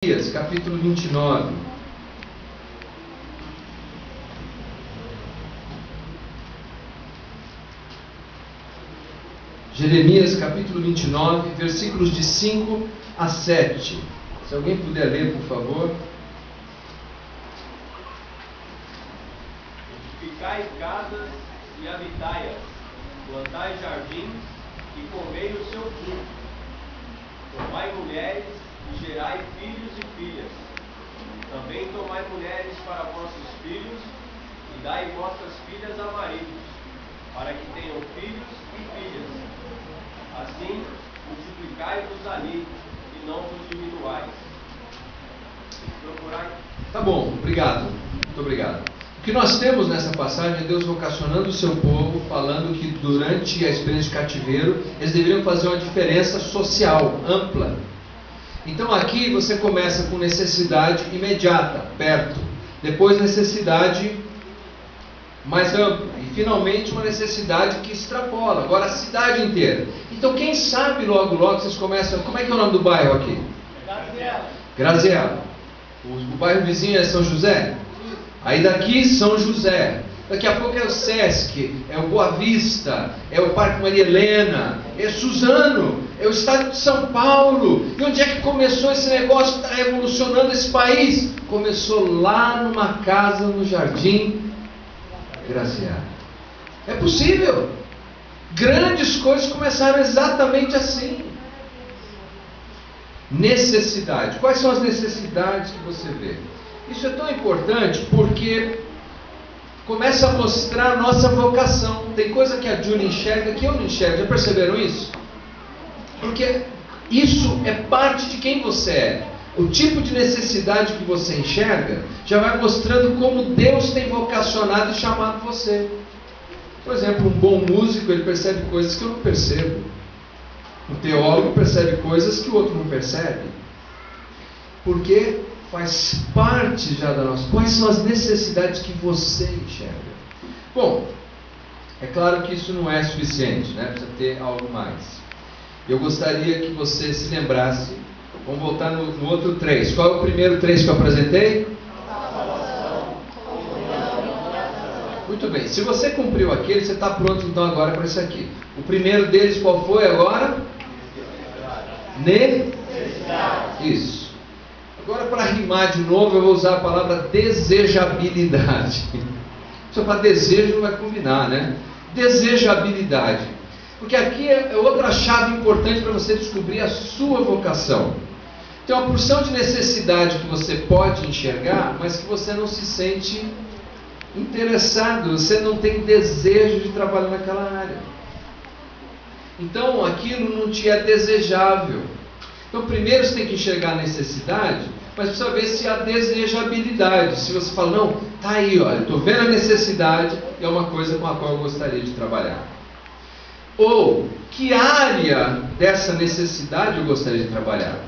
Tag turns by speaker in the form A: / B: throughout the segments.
A: Jeremias, capítulo 29. Jeremias, capítulo 29, versículos de 5 a 7. Se alguém puder ler, por favor.
B: Edificai casas e habitai-as, plantai jardins e comei o seu fruto. Tomai mulheres e gerai filhos e filhas. Também tomai mulheres para vossos filhos e dai vossas filhas a maridos, para que tenham filhos e filhas. Assim, multiplicai-vos ali e não vos diminuais. Procurai.
A: Tá bom, obrigado. Muito obrigado. O que nós temos nessa passagem é Deus vocacionando o seu povo, falando que durante a experiência de cativeiro, eles deveriam fazer uma diferença social, ampla. Então aqui você começa com necessidade imediata, perto. Depois necessidade mais ampla. E finalmente uma necessidade que extrapola. Agora a cidade inteira. Então quem sabe logo vocês começam... Como é que é o nome do bairro aqui? Graziella. O bairro vizinho é São José? Aí daqui São José. Daqui a pouco é o Sesc, é o Boa Vista, é o Parque Maria Helena, é Suzano, é o estado de São Paulo. E onde é que começou esse negócio que está revolucionando esse país? Começou lá numa casa no Jardim Graziella. É possível. Grandes coisas começaram exatamente assim. Necessidade. Quais são as necessidades que você vê? Isso é tão importante porque começa a mostrar a nossa vocação. Tem coisa que a Júlia enxerga que eu não enxergo. Já perceberam isso? Porque isso é parte de quem você é. O tipo de necessidade que você enxerga já vai mostrando como Deus tem vocacionado e chamado você. Por exemplo, um bom músico, ele percebe coisas que eu não percebo. Um teólogo percebe coisas que o outro não percebe. Porque faz parte já da nossa... Quais são as necessidades que você enxerga? Bom, é claro que isso não é suficiente, né? Precisa ter algo mais. Eu gostaria que você se lembrasse. Vamos voltar no outro 3. Qual é o primeiro 3 que eu apresentei? Muito bem. Se você cumpriu aquele, você está pronto então agora para esse aqui. O primeiro deles qual foi agora? Necessidade. Isso. Agora, para rimar de novo, eu vou usar a palavra desejabilidade. Só para desejo não vai combinar, né? Desejabilidade. Porque aqui é outra chave importante para você descobrir a sua vocação. Tem uma porção de necessidade que você pode enxergar, mas que você não se sente interessado, você não tem desejo de trabalhar naquela área. Então, aquilo não te é desejável. Então, primeiro você tem que enxergar a necessidade, mas precisa ver se há desejabilidade. Se você fala, não, tá aí, olha, estou vendo a necessidade, é uma coisa com a qual eu gostaria de trabalhar. Ou, que área dessa necessidade eu gostaria de trabalhar?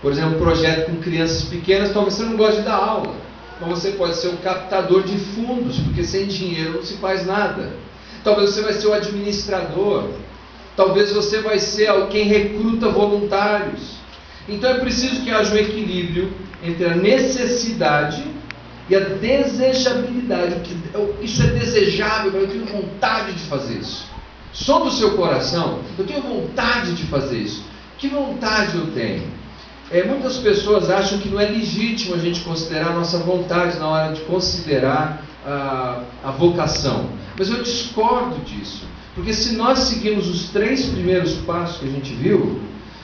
A: Por exemplo, um projeto com crianças pequenas, talvez você não goste de dar aula, mas você pode ser um captador de fundos, porque sem dinheiro não se faz nada. Talvez você vai ser o administrador. Talvez você vai ser quem recruta voluntários. Então é preciso que haja um equilíbrio entre a necessidade e a desejabilidade. Isso é desejável, eu tenho vontade de fazer isso. Som do seu coração, eu tenho vontade de fazer isso. Que vontade eu tenho? Muitas pessoas acham que não é legítimo a gente considerar a nossa vontade na hora de considerar a vocação. Mas eu discordo disso. Porque se nós seguirmos os 3 primeiros passos que a gente viu,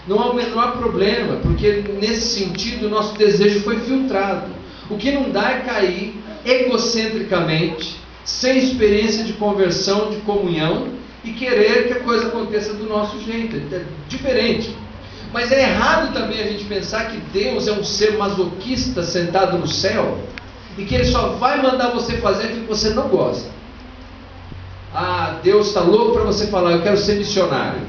A: não há o menor problema, porque nesse sentido o nosso desejo foi filtrado. O que não dá é cair egocentricamente, sem experiência de conversão, de comunhão, e querer que a coisa aconteça do nosso jeito. É diferente. Mas é errado também a gente pensar que Deus é um ser masoquista sentado no céu, e que Ele só vai mandar você fazer aquilo que você não gosta. Ah, Deus está louco para você falar, eu quero ser missionário.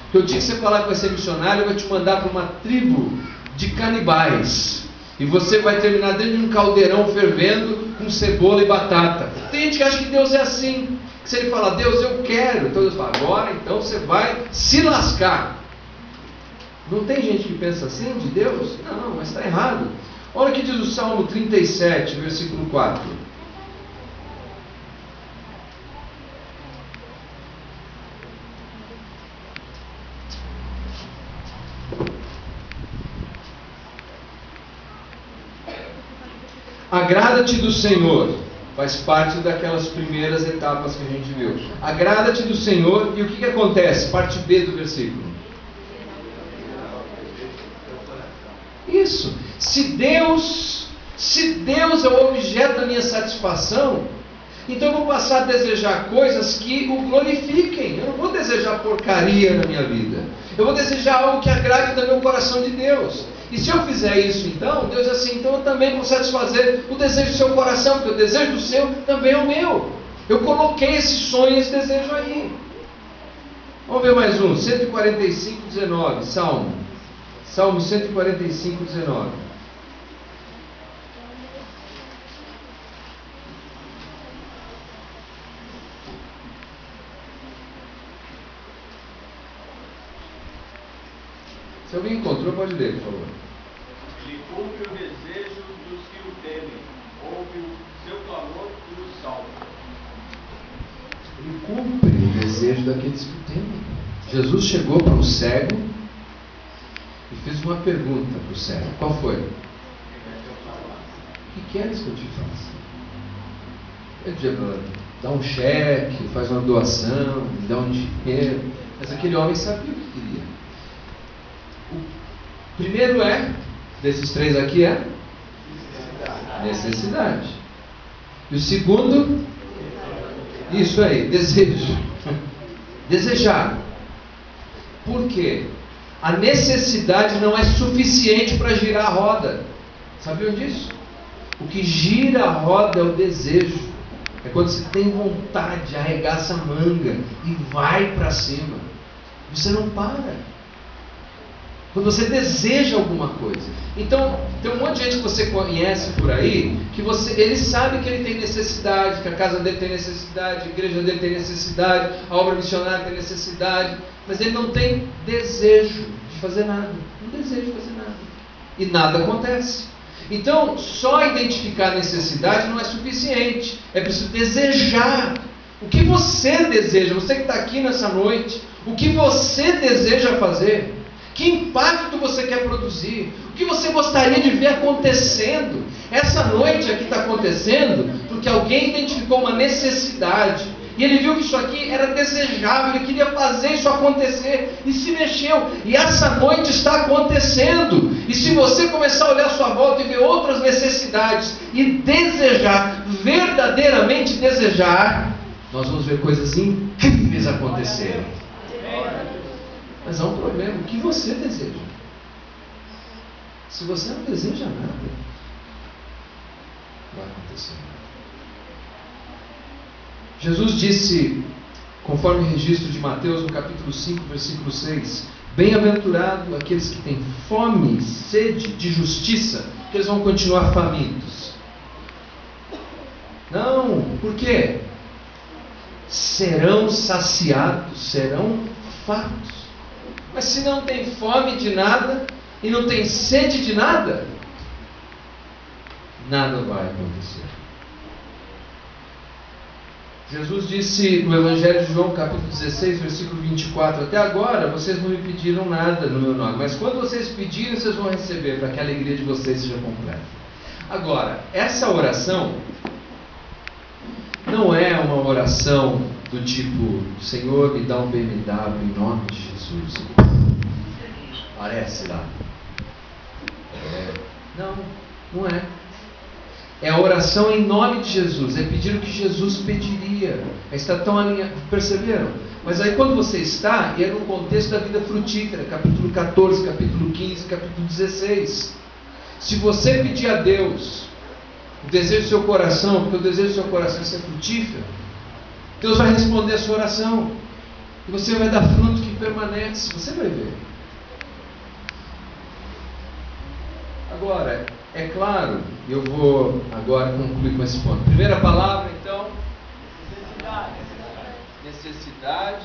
A: Porque o dia que você falar que vai ser missionário, eu vou te mandar para uma tribo de canibais. E você vai terminar dentro de um caldeirão fervendo com cebola e batata. Tem gente que acha que Deus é assim. Que se Ele falar, Deus, eu quero. Então Deus fala, agora então você vai se lascar. Não tem gente que pensa assim de Deus? Não, mas está errado. Olha o que diz o Salmo 37, versículo 4. Agrada-te do Senhor, faz parte daquelas primeiras etapas que a gente viu. Agrada-te do Senhor, e o que acontece? Parte B do versículo. Isso. Se Deus é o objeto da minha satisfação, então eu vou passar a desejar coisas que o glorifiquem. Eu não vou desejar porcaria na minha vida. Eu vou desejar algo que agrade no meu coração de Deus. E se eu fizer isso, então, Deus diz assim, então eu também vou satisfazer o desejo do seu coração, porque o desejo do seu também é o meu. Eu coloquei esse sonho, esse desejo aí. Vamos ver mais um, 145, 19, Salmo 145, 19. Se alguém encontrou, pode ler, por favor.
B: Ele cumpre o desejo dos que o temem, ouve o seu clamor e o salva.
A: Ele cumpre o desejo daqueles que o temem. Jesus chegou para um cego e fez uma pergunta para o cego. Qual foi? O que queres que eu te faça? Ele dizia, dá um cheque, faz uma doação, dá um dinheiro. Mas aquele homem sabia o que queria. O primeiro desses três aqui necessidade. E o segundo, isso aí, desejo. Desejar. Por quê? A necessidade não é suficiente para girar a roda. Sabiam disso? O que gira a roda é o desejo. É quando você tem vontade, arregaça a manga e vai para cima. Você não para. Quando você deseja alguma coisa. Então, tem um monte de gente que você conhece por aí, que ele sabe que ele tem necessidade, que a casa dele tem necessidade, a igreja dele tem necessidade, a obra missionária tem necessidade, mas ele não tem desejo de fazer nada. Não deseja de fazer nada. E nada acontece. Então, só identificar a necessidade não é suficiente. É preciso desejar. O que você deseja? Você que está aqui nessa noite, o que você deseja fazer? Que impacto você quer produzir? O que você gostaria de ver acontecendo? Essa noite aqui está acontecendo porque alguém identificou uma necessidade. E ele viu que isso aqui era desejável, ele queria fazer isso acontecer e se mexeu. E essa noite está acontecendo. E se você começar a olhar à sua volta e ver outras necessidades e desejar, verdadeiramente desejar, nós vamos ver coisas incríveis acontecerem. Mas há um problema, o que você deseja? Se você não deseja nada, vai acontecer nada. Jesus disse, conforme o registro de Mateus, no capítulo 5, versículo 6, bem-aventurado aqueles que têm fome e sede de justiça, que eles vão continuar famintos. Não, por quê? Serão saciados, serão fartos. Mas se não tem fome de nada e não tem sede de nada, nada vai acontecer. Jesus disse no Evangelho de João, capítulo 16, versículo 24, até agora vocês não me pediram nada no meu nome, mas quando vocês pedirem, vocês vão receber, para que a alegria de vocês seja completa. Agora, essa oração não é uma oração do tipo, Senhor, me dá um BMW em nome de Jesus. Parece lá. Não é. É a oração em nome de Jesus. É pedir o que Jesus pediria. Está tão alinhado. Perceberam? Mas aí quando você está, e é no contexto da vida frutífera, capítulo 14, capítulo 15, capítulo 16. Se você pedir a Deus o desejo do seu coração, porque o desejo do seu coração é ser frutífero, Deus vai responder a sua oração. E você vai dar fruto que permanece. Você vai ver. Agora, é claro, eu vou agora concluir com esse ponto. Primeira palavra, então, necessidade,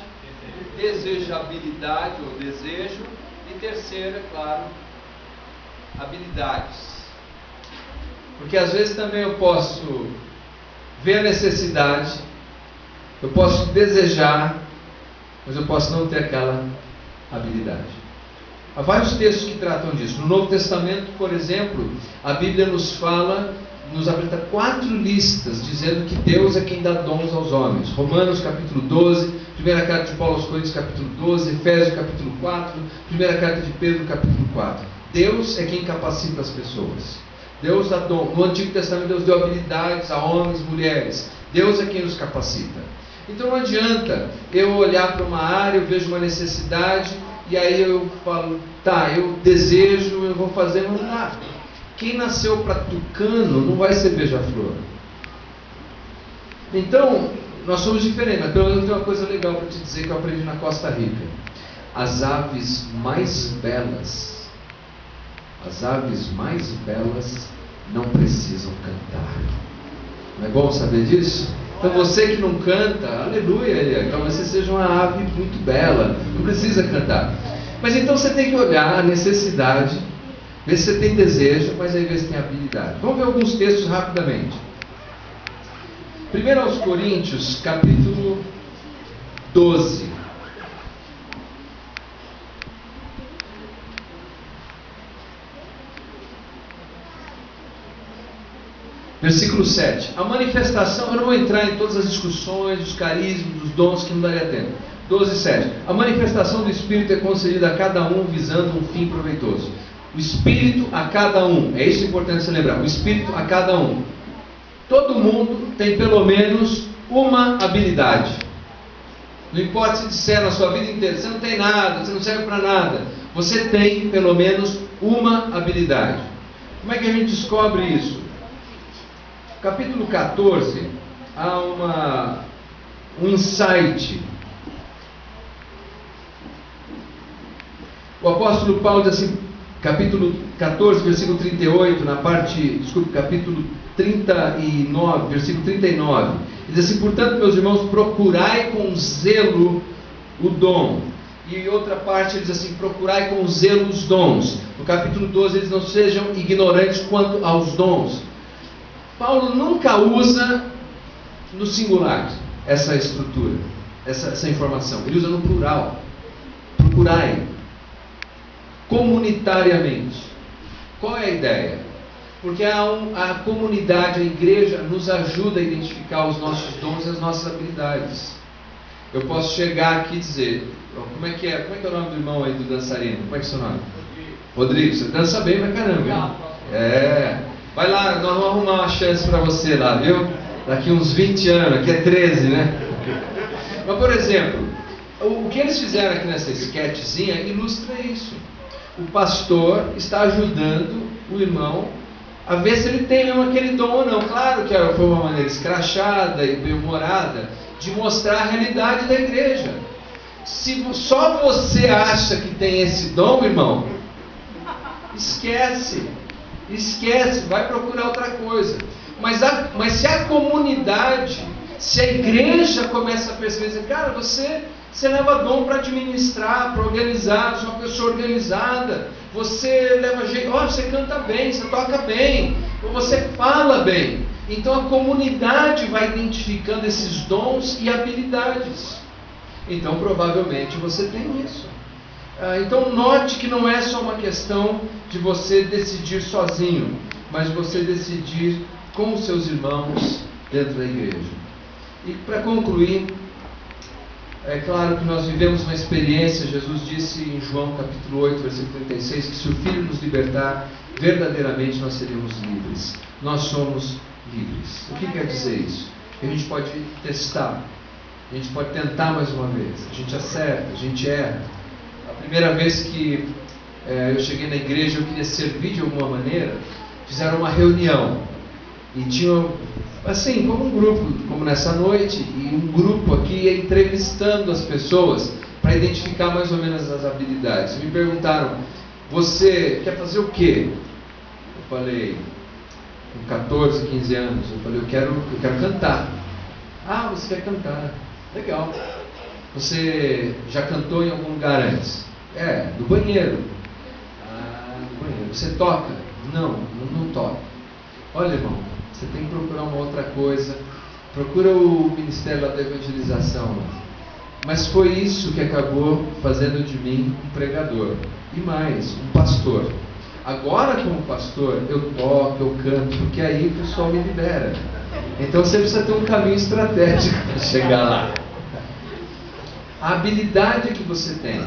A: desejabilidade ou desejo, E terceira, claro, habilidades. Porque às vezes também eu posso ver a necessidade, eu posso desejar, mas eu posso não ter aquela habilidade. Há vários textos que tratam disso. No Novo Testamento, por exemplo, a Bíblia nos fala, nos apresenta 4 listas dizendo que Deus é quem dá dons aos homens. Romanos capítulo 12, primeira carta de Paulo aos Coríntios capítulo 12, Efésios capítulo 4, primeira carta de Pedro capítulo 4. Deus é quem capacita as pessoas. Deus dá dom. No Antigo Testamento Deus deu habilidades a homens e mulheres. Deus é quem nos capacita. Então não adianta eu olhar para uma área, eu vejo uma necessidade e aí eu falo, tá, eu desejo, eu vou fazer, não dá. Quem nasceu para tucano não vai ser beija-flor. Então, nós somos diferentes, mas pelo menos tem uma coisa legal para te dizer que eu aprendi na Costa Rica. As aves mais belas não precisam cantar. Não é bom saber disso? Então você que não canta, aleluia, talvez você seja uma ave muito bela, não precisa cantar. Mas então você tem que olhar a necessidade, ver se você tem desejo, mas aí ver se tem habilidade. Vamos ver alguns textos rapidamente. 1 aos Coríntios, capítulo 12. Versículo 7. A manifestação, eu não vou entrar em todas as discussões, dos carismas, dos dons, que não daria tempo. 12, 7. A manifestação do Espírito é concedida a cada um visando um fim proveitoso. O Espírito a cada um. É isso importante você lembrar. O Espírito a cada um. Todo mundo tem pelo menos uma habilidade. Não importa se disser na sua vida inteira, você não tem nada, você não serve para nada. Você tem pelo menos uma habilidade. Como é que a gente descobre isso? Capítulo 14, há um insight. O apóstolo Paulo diz assim, capítulo 14, versículo 38, capítulo 39, versículo 39. Ele diz assim, portanto, meus irmãos, procurai com zelo o dom. E outra parte ele diz assim, procurai com zelo os dons. No capítulo 12, eles não sejam ignorantes quanto aos dons. Paulo nunca usa no singular essa estrutura, essa informação. Ele usa no plural. Procurai. Comunitariamente. Qual é a ideia? Porque a comunidade, a igreja, nos ajuda a identificar os nossos dons e as nossas habilidades. Eu posso chegar aqui e dizer, como é que é o nome do irmão aí do dançarino? Como é que é o seu nome? Rodrigo, você dança bem pra caramba, hein? É. Vai lá, nós vamos arrumar uma chance para você lá, viu? Daqui uns 20 anos, aqui é 13, né? Mas, por exemplo, o que eles fizeram aqui nessa sketchzinha ilustra isso. O pastor está ajudando o irmão a ver se ele tem mesmo aquele dom ou não. Claro que foi uma maneira escrachada e bem-humorada de mostrar a realidade da igreja. Se só você acha que tem esse dom, irmão, esquece, vai procurar outra coisa. Mas se a comunidade, se a igreja começa a perceber, cara, você leva dom para administrar, para organizar, você é uma pessoa organizada, você leva jeito, você canta bem, você toca bem, ou você fala bem. Então a comunidade vai identificando esses dons e habilidades. Então provavelmente você tem isso. Então note que não é só uma questão de você decidir sozinho, mas você decidir com os seus irmãos dentro da igreja. E para concluir, é claro que nós vivemos uma experiência. Jesus disse em João capítulo 8, versículo 36, que se o Filho nos libertar, verdadeiramente nós seremos livres. Nós somos livres. O que quer dizer isso? A gente pode testar, a gente pode tentar mais uma vez, a gente acerta, a gente erra. A primeira vez que eu cheguei na igreja, eu queria servir de alguma maneira, fizeram uma reunião e tinham, assim, como um grupo, como nessa noite, e um grupo aqui ia entrevistando as pessoas para identificar mais ou menos as habilidades. Me perguntaram, você quer fazer o quê? Eu falei, com 14, 15 anos, eu falei, eu quero cantar. Você quer cantar? Legal. Você já cantou em algum lugar antes? Do banheiro. Do banheiro. Você toca? Não toca. Olha, irmão, você tem que procurar uma outra coisa. Procura o ministério da evangelização. Mas foi isso que acabou fazendo de mim um pregador. E mais, um pastor. Agora, como pastor, eu toco, eu canto, porque aí o pessoal me libera. Então você precisa ter um caminho estratégico para chegar lá. A habilidade que você tem,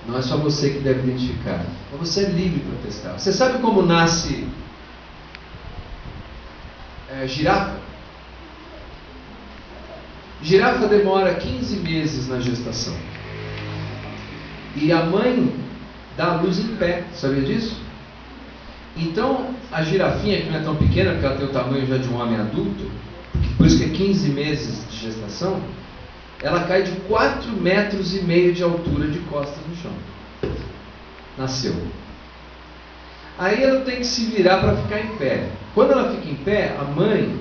A: não é só você que deve identificar, mas você é livre para testar. Você sabe como nasce girafa? Girafa demora 15 meses na gestação. E a mãe dá a luz em pé, sabia disso? Então, a girafinha, que não é tão pequena, porque ela tem o tamanho já de um homem adulto, por isso que é 15 meses de gestação, ela cai de 4,5 metros de altura de costas no chão. Nasceu. Aí ela tem que se virar para ficar em pé. Quando ela fica em pé, a mãe,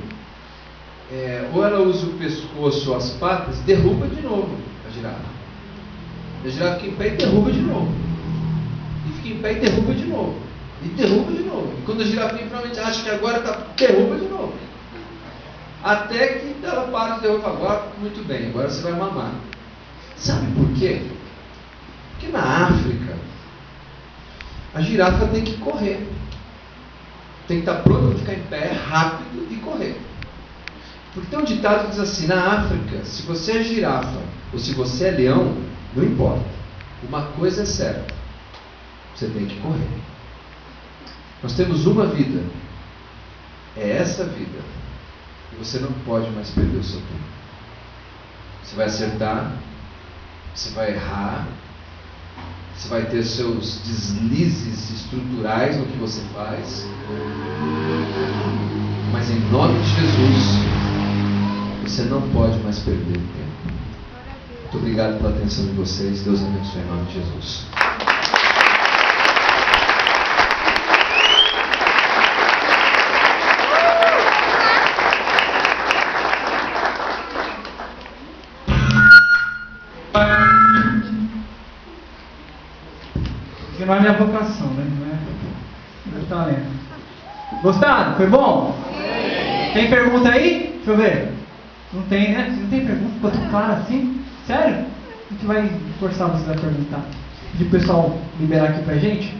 A: ou ela usa o pescoço ou as patas, derruba de novo a girafa. A girafa fica em pé e derruba de novo. E fica em pé e derruba de novo. E derruba de novo. E quando a girafinha provavelmente acha que agora está, derruba de novo. Até que ela para de derrubar. Agora, muito bem, agora você vai mamar. Sabe por quê? Porque na África, a girafa tem que correr. Tem que estar pronta para ficar em pé, rápido e correr. Porque tem um ditado que diz assim: na África, se você é girafa ou se você é leão, não importa. Uma coisa é certa: você tem que correr. Nós temos uma vida. É essa vida. E você não pode mais perder o seu tempo. Você vai acertar, você vai errar, você vai ter seus deslizes estruturais no que você faz. Mas em nome de Jesus, você não pode mais perder tempo. Muito obrigado pela atenção de vocês. Deus abençoe em nome de Jesus.
C: Porque não é minha vocação, né? Não é meu talento. Gostaram? Foi bom? Sim. Tem pergunta aí? Deixa eu ver. Não tem, né? Não tem pergunta? Ficou tão claro assim? Sério? A gente vai forçar vocês a perguntar. Pedir o pessoal liberar aqui pra gente.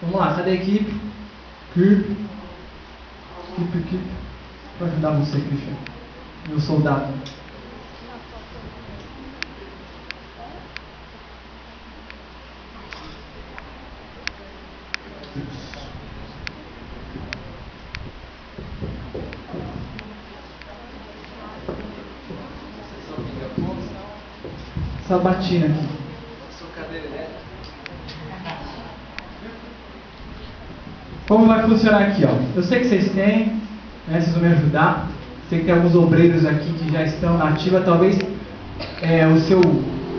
C: Vamos lá, cadê a equipe? Equipe. Vou ajudar você, Cristiano. Meu soldado. Sabatina aqui. Como vai funcionar aqui, ó? Eu sei que vocês têm, né? Vocês vão me ajudar. Sei que tem alguns obreiros aqui que já estão na ativa. Talvez o seu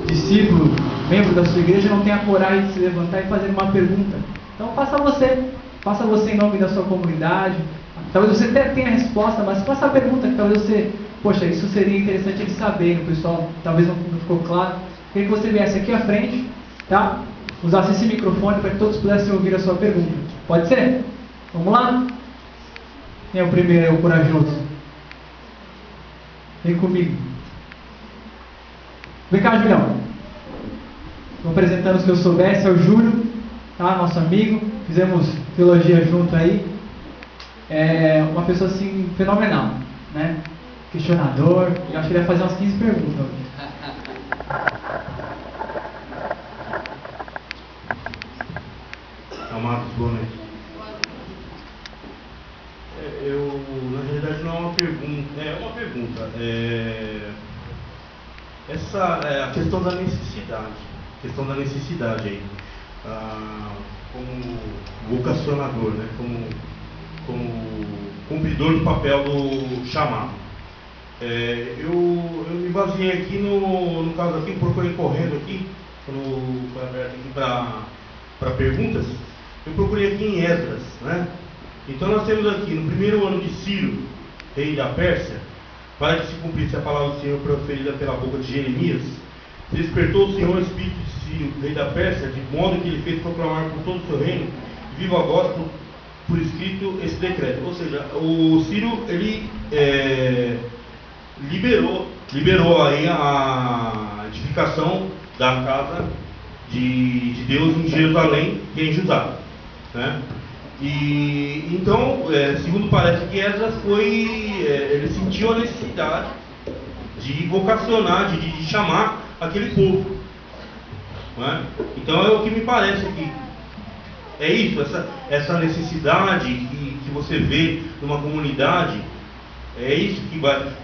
C: discípulo, membro da sua igreja, não tenha coragem de se levantar e fazer uma pergunta. Então faça você em nome da sua comunidade. Talvez você até tenha a resposta, mas faça a pergunta que talvez você, poxa, isso seria interessante eles saberem, o pessoal talvez não ficou claro. Queria que você viesse aqui à frente, tá? Usasse esse microfone para que todos pudessem ouvir a sua pergunta. Pode ser? Vamos lá? Quem é o primeiro, é o corajoso? Vem comigo. Vem cá, Julião. Estou apresentando os que eu soubesse, é o Júlio, tá? Nosso amigo. Fizemos teologia junto aí. É uma pessoa assim, fenomenal, né? Questionador. Eu acho que ele vai fazer umas 15 perguntas hoje.
D: Amados, boa noite. Na realidade, não é uma pergunta, é uma pergunta. A questão da necessidade aí, como vocacionador, né? Como cumpridor do papel do chamado. Eu me baseei aqui no caso aqui, procurei correndo aqui, quando foi aberto aqui para perguntas, eu procurei aqui em Esdras, né? Então nós temos aqui, no primeiro ano de Ciro, rei da Pérsia, para que se cumprisse a palavra do Senhor proferida pela boca de Jeremias, despertou o Senhor o espírito de Sírio, rei da Pérsia, de modo que ele fez proclamar por todo o seu reino, viva voz por escrito esse decreto. Ou seja, o Sírio, ele liberou aí a edificação da casa de Deus em Jerusalém, que é em Judá, né? E então, segundo parece que Esdras ele sentiu a necessidade de vocacionar, de chamar aquele povo, né? Então é o que me parece que é isso, essa necessidade que você vê numa comunidade, é isso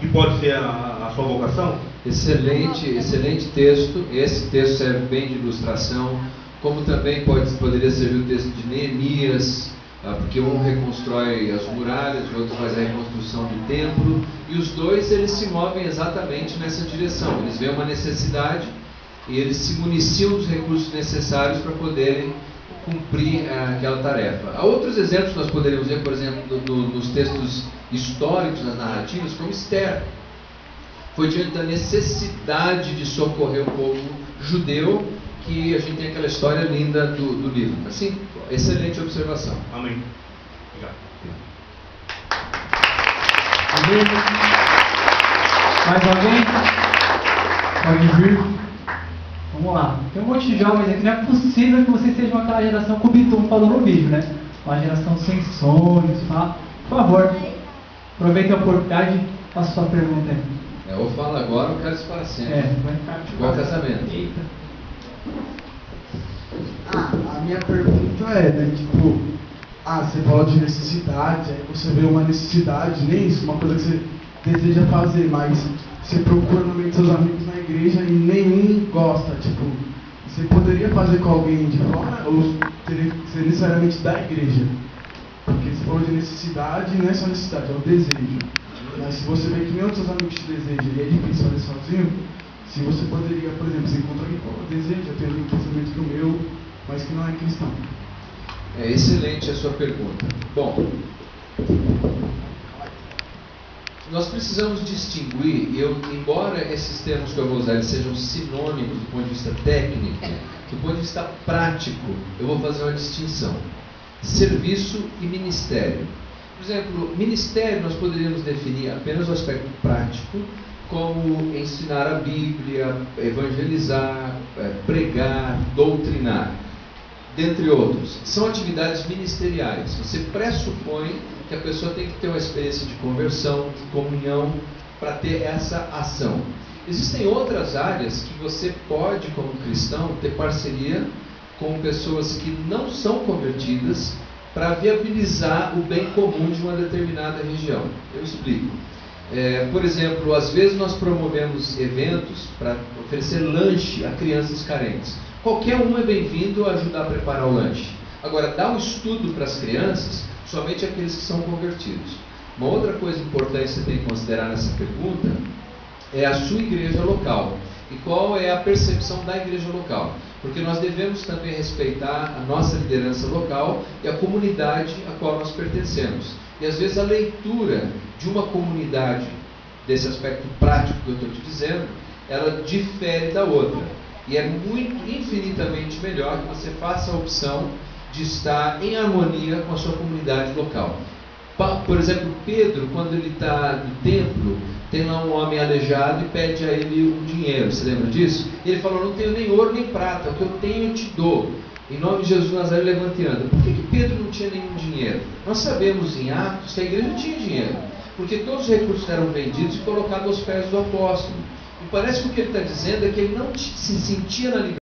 D: que pode ser a sua vocação?
A: Excelente texto. Esse texto serve bem de ilustração, como também poderia servir o texto de Neemias, porque um reconstrói as muralhas, o outro faz a reconstrução do templo, e os dois eles se movem exatamente nessa direção. Eles veem uma necessidade e eles se municiam dos recursos necessários para poderem cumprir aquela tarefa. Há outros exemplos que nós poderíamos ver, por exemplo, nos textos históricos, nas narrativas, como Esther. Foi diante da necessidade de socorrer o povo judeu que a gente tem aquela história linda do livro. Assim, excelente observação.
D: Amém. Obrigado.
C: Mais alguém? Pode vir. Vamos lá. Tem um monte de jovens aqui. Não é possível que vocês sejam aquela geração que o Bitum falou no vídeo, né? Uma geração sem sonhos. Tá? Por favor, aproveite a oportunidade e faça sua pergunta aí.
A: Ou fala agora ou quero isso para sempre.
C: Vai ficar
A: igual casamento.
C: Eita.
E: A minha pergunta é, né, tipo, você fala de necessidade, aí você vê uma necessidade, nem isso, uma coisa que você deseja fazer, mas você procura no meio dos seus amigos na igreja e nenhum gosta, tipo, você poderia fazer com alguém de fora ou teria que ser necessariamente da igreja? Porque você falou de necessidade, não é só necessidade, é o desejo. Mas se você vê que nem outros seus amigos te desejam e é difícil fazer sozinho, se você poderia, por exemplo, você encontra alguém que deseja ter um pensamento que o meu, mas que não é cristão.
A: É excelente a sua pergunta. Bom, nós precisamos distinguir, embora esses termos que eu vou usar sejam sinônimos do ponto de vista técnico, do ponto de vista prático, eu vou fazer uma distinção. Serviço e ministério. Por exemplo, ministério nós poderíamos definir apenas o aspecto prático, como ensinar a Bíblia, evangelizar, pregar, doutrinar, dentre outros. São atividades ministeriais. Você pressupõe que a pessoa tem que ter uma experiência de conversão, de comunhão, para ter essa ação. Existem outras áreas que você pode, como cristão, ter parceria com pessoas que não são convertidas para viabilizar o bem comum de uma determinada região. Eu explico. Por exemplo, às vezes nós promovemos eventos para oferecer lanche a crianças carentes. Qualquer um é bem-vindo a ajudar a preparar o lanche. Agora, dar o estudo para as crianças, somente aqueles que são convertidos. Uma outra coisa importante que você tem que considerar nessa pergunta é a sua igreja local. E qual é a percepção da igreja local? Porque nós devemos também respeitar a nossa liderança local e a comunidade a qual nós pertencemos. E às vezes a leitura de uma comunidade, desse aspecto prático que eu estou te dizendo, ela difere da outra. E é infinitamente melhor que você faça a opção de estar em harmonia com a sua comunidade local. Por exemplo, Pedro, quando ele está no templo, tem lá um homem aleijado e pede a ele um dinheiro. Você lembra disso? E ele falou: não tenho nem ouro nem prata, o que eu tenho eu te dou. Em nome de Jesus Nazaré, levante e anda. Por que Pedro não tinha nenhum dinheiro? Nós sabemos em Atos que a igreja tinha dinheiro, porque todos os recursos eram vendidos e colocados aos pés do apóstolo. E parece que o que ele está dizendo é que ele não se sentia na liberdade